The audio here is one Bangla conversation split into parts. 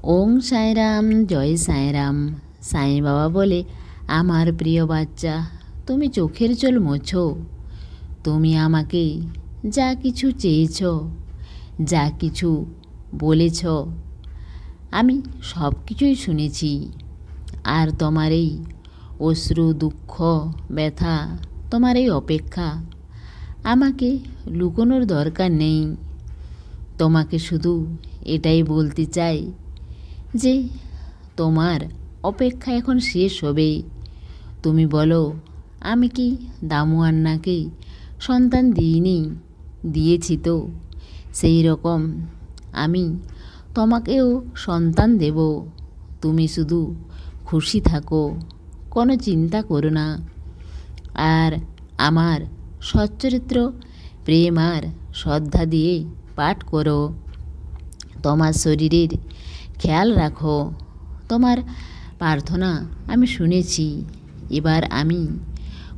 ওং সাইরাম, জয় সাইরাম। সাই বাবা বলে, আমার প্রিয় বাচ্চা, তুমি চোখের জল মোছো। তুমি আমাকে যা কিছু চেয়েছ, যা কিছু বলেছ, আমি সব কিছুই শুনেছি। আর তোমার এই অশ্রু, দুঃখ, ব্যথা, তোমার এই অপেক্ষা আমাকে লুকোনোর দরকার নেই। তোমাকে শুধু এটাই বলতে চাই যে তোমার অপেক্ষা এখন শেষ হবে। তুমি বলো, আমি কি দামু আন্নাকে সন্তান দিইনি? দিয়েছি তো। সেই রকম আমি তোমাকেও সন্তান দেব। তুমি শুধু খুশি থাকো, কোনো চিন্তা করো না। আর আমার সচ্চরিত্র প্রেম আর শ্রদ্ধা দিয়ে পাঠ করো। তোমার শরীরের খেয়াল রাখো। তোমার প্রার্থনা আমি শুনেছি। এবার আমি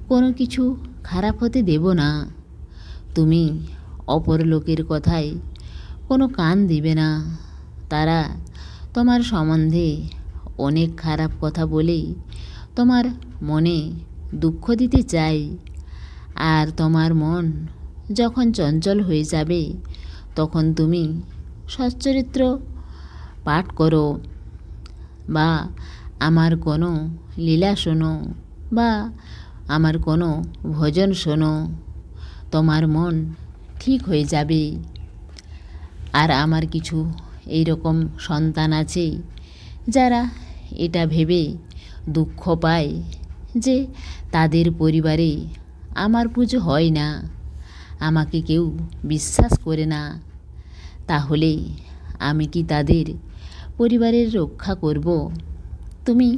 কোনো কিছু খারাপ হতে দেব না। তুমি অপর লোকের কথায় কোনো কান দিবে না। তারা তোমার সম্বন্ধে অনেক খারাপ কথা বলে তোমার মনে দুঃখ দিতে চায়। আর তোমার মন যখন চঞ্চল হয়ে যাবে, তখন তুমি সচ্চরিত্র পাঠ করো বা আমার কোনো লীলা শোনো বা আমার কোনো ভজন শোনো, তোমার মন ঠিক হয়ে যাবে। আর আমার কিছু এইরকম সন্তান আছে যারা এটা ভেবে দুঃখ পায় যে তাদের পরিবারে আমার পুজো হয় না, আমাকে কেউ বিশ্বাস করে না। তাহলে আমি কি তাদের পরিবারের রক্ষা করব? তুমি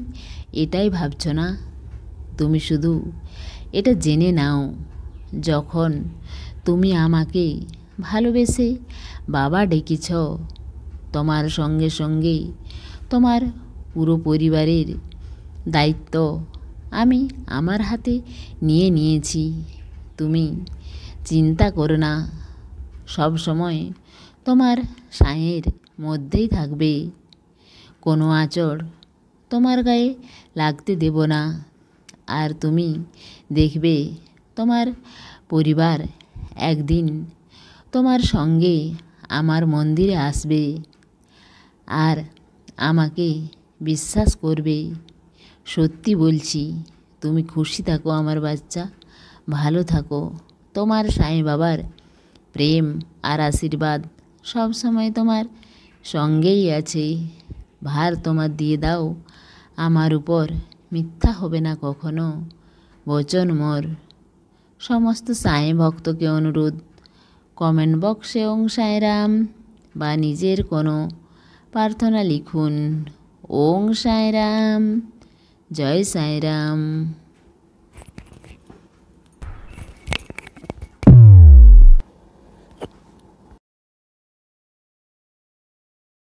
এটাই ভাবছ না? তুমি শুধু এটা জেনে নাও, যখন তুমি আমাকে ভালোবেসে বাবা ডেকেছ, তোমার সঙ্গে সঙ্গে তোমার পুরো পরিবারের দায়িত্ব আমি আমার হাতে নিয়ে নিয়েছি। তুমি চিন্তা করো না, সব সময় তোমার সাঁয়ের মধ্যেই থাকবে। কোনো আঁচড় তোমার গায়ে লাগতে দেব না। আর তুমি দেখবে তোমার পরিবার একদিন তোমার সঙ্গে আমার মন্দিরে আসবে আর আমাকে বিশ্বাস করবে। সত্যি বলছি, তুমি খুশি থাকো আমার বাচ্চা, ভালো থাকো। তোমার সাই বাবার প্রেম আর আশীর্বাদ সব সময় তোমার সঙ্গেই আছে। ভার তোমার দিয়ে দাও আমার উপর, মিথ্যা হবে না কখনো বচন মোর। সমস্ত সাই ভক্তকে অনুরোধ, কমেন্ট বক্সে ওং সাইরাম বা নিজের কোনো প্রার্থনা লিখুন। ওং সাইরাম, জয় সাইরাম।